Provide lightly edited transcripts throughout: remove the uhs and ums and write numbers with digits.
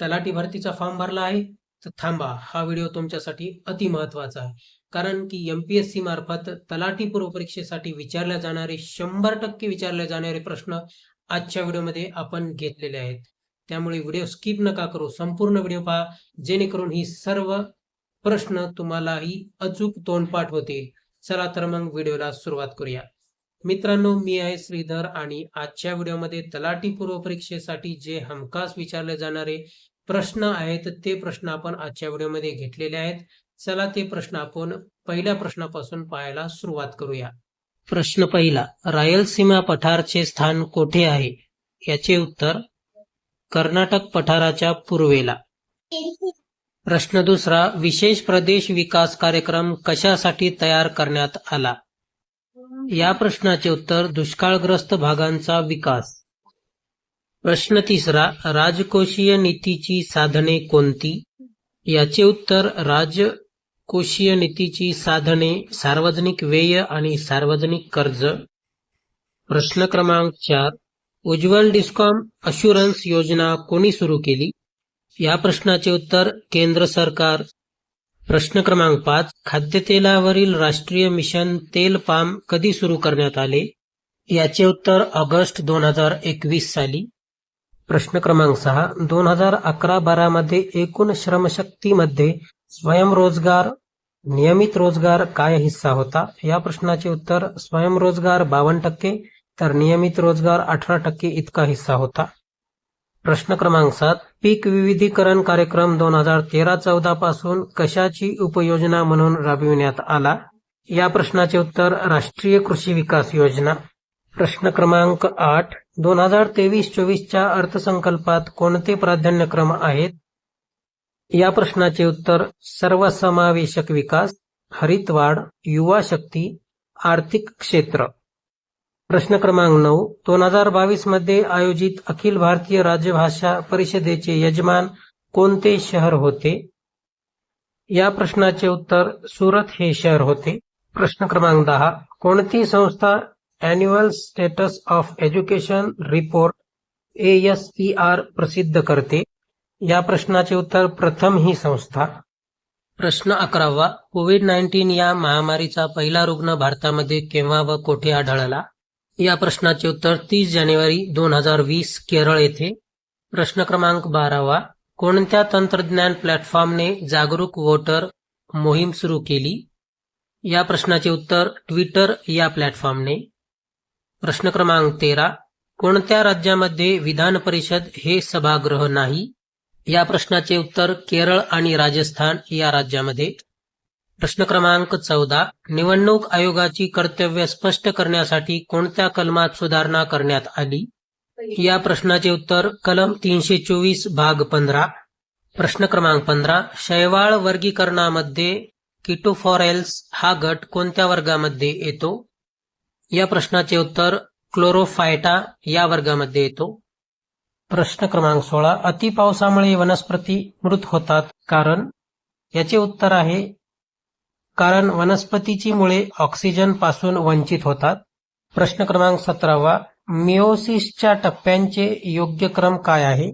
तलाठी भरतीचा फॉर्म भरला आहे तर थांबा, हा व्हिडिओ तुमच्यासाठी अति महत्वाचा आहे. कारण की MPSC मार्फत तलाठी पूर्व परीक्षेसाठी विचारले जाणारे 100% विचारले जाणारे प्रश्न आजच्या व्हिडिओमध्ये आपण घेतलेले आहेत. त्यामुळे व्हिडिओ स्किप नका करू, संपूर्ण व्हिडिओ पहा, जेणेकरून ही सर्व प्रश्न तुम्हालाही अचूक तोंडपाठ होतील. चला तर मग व्हिडिओला सुरुवात करूया. मित्रांनो, मी आहे श्रीधर आणि आजच्या व्हिडिओमध्ये तलाठी पूर्व परीक्षेसाठी जे हमखास विचारले जाणारे प्रश्न आहेत ते प्रश्न आपण आजच्या व्हिडिओमध्ये घेतलेले आहेत. चला ते प्रश्न आपण पहिल्या प्रश्नापासून पाहायला सुरुवात करूया. प्रश्न पहिला, रायलसीमा पठारचे स्थान कोठे आहे? याचे उत्तर कर्नाटक पठाराच्या पूर्वेला. प्रश्न दुसरा, विशेष प्रदेश विकास कार्यक्रम कशासाठी तयार करण्यात आला? या प्रश्नाचे उत्तर दुष्काळग्रस्त भागांचा विकास. प्रश्न तिसरा, राजकोषीय नीतीची साधने कोणती? याचे उत्तर राजकोषीय नीतीची साधने सार्वजनिक व्यय आणि सार्वजनिक कर्ज. प्रश्न क्रमांक 4, उज्ज्वल डिस्कॉम अश्युरन्स योजना कोणी सुरू केली? या प्रश्नाचे उत्तर केंद्र सरकार. प्रश्न क्रमांक 5, खाद्यतेलावरील राष्ट्रीय मिशन तेल पाम कधी सुरू करण्यात आले? याचे उत्तर ऑगस्ट 2021 साली. प्रश्न क्रमांक 6, 2011-12 मध्ये एकूण श्रमशक्तीमध्ये स्वयंरोजगार, नियमित रोजगार काय हिस्सा होता? या प्रश्नाचे उत्तर स्वयंरोजगार 52% तर नियमित रोजगार 18% इतका हिस्सा होता. प्रश्न क्रमांक 7, पीक विविधीकरण कार्यक्रम 2013-14 पासून कशाची उपयोजना म्हणून राबविण्यात आला? या प्रश्नाचे उत्तर राष्ट्रीय कृषी विकास योजना. प्रश्न क्रमांक 8, 2023-24च्या अर्थसंकल्पात कोणते प्राधान्यक्रम आहेत? या प्रश्नाचे उत्तर सर्वसमावेशक विकास, हरितवाढ, युवा शक्ती, आर्थिक क्षेत्र. प्रश्न क्रमांक 9, 2022 मध्ये आयोजित अखिल भारतीय राजभाषा परिषदेचे यजमान कोणते शहर होते? या प्रश्नाचे उत्तर सुरत हे शहर होते. प्रश्न क्रमांक 10, कोणती संस्था annual status of education report ASER प्रसिद्ध करते? या प्रश्नाचे उत्तर प्रथम ही संस्था. प्रश्न 11, कोविड-19 या महामारीचा पहिला रुग्ण भारतामध्ये केव्हा व कोठे आढळला? या प्रश्नाचे उत्तर 30 जानेवारी 2020 केरळ येथे. प्रश्न क्रमांक 12, कोणत्या तंत्रज्ञान प्लॅटफॉर्मने जागरूक वोटर मोहीम सुरू केली? या प्रश्नाचे उत्तर ट्विटर या प्लॅटफॉर्मने. प्रश्न क्रमांक 13, कोणत्या राज्यामध्ये विधान परिषद हे सभागृह नाही? या प्रश्नाचे उत्तर केरळ आणि राजस्थान या राज्यामध्ये. प्रश्न क्रमांक 14, निवडणूक आयोगाची कर्तव्य स्पष्ट करण्यासाठी कोणत्या कलमात सुधारणा करण्यात आली? या प्रश्नाचे उत्तर कलम 324 भाग 15. प्रश्न क्रमांक 15, शैवाल वर्गीकरणामध्ये किटोफॉरेल्स हा गट कोणत्या वर्गामध्ये येतो? या प्रश्नाचे उत्तर क्लोरोफायटा या वर्गामध्ये येतो. प्रश्न क्रमांक 16, अतिपावसामुळे वनस्पती मृत होतात कारण? याचे उत्तर आहे कारण वनस्पतीची मुळे ऑक्सिजन पासून वंचित होतात. प्रश्न क्रमांक 17, मिओसिसच्या टप्प्यांचे योग्य क्रम काय आहे?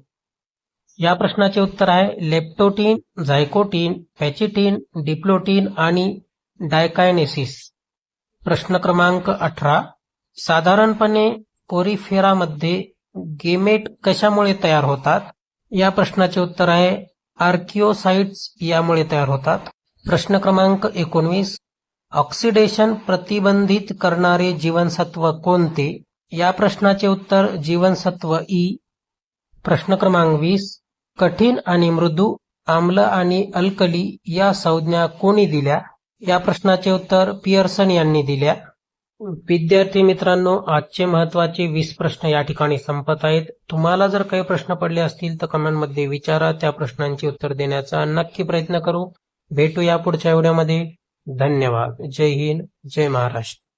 या प्रश्नाचे उत्तर आहे लेप्टोटीन, झायकोटीन, पॅचिटीन, डिप्लोटीन आणि डायकायनेसिस. प्रश्न क्रमांक 18, साधारणपणे पोरिफेरामध्ये गेमेट कशामुळे तयार होतात? या प्रश्नाचे उत्तर आहे आर्किओसाइट्स यामुळे तयार होतात. प्रश्न क्रमांक 19, ऑक्सिडेशन प्रतिबंधित करणारे जीवनसत्व कोणते? या प्रश्नाचे उत्तर जीवनसत्व ई. प्रश्न क्रमांक 20, कठीण आणि मृदू, आम्ल आणि अल्कली या संज्ञा कोणी दिल्या? या प्रश्नाचे उत्तर पियर्सन यांनी दिल्या. विद्यार्थी मित्रांनो, आजचे महत्त्वाचे 20 प्रश्न या ठिकाणी संपत आहेत. तुम्हाला जर काही प्रश्न पडले असतील तर कमेंटमध्ये विचारा, त्या प्रश्नांची उत्तर देण्याचा नक्की प्रयत्न करू. भेटूया पुढच्या व्हिडिओमध्ये. धन्यवाद. जय हिंद, जय महाराष्ट्र.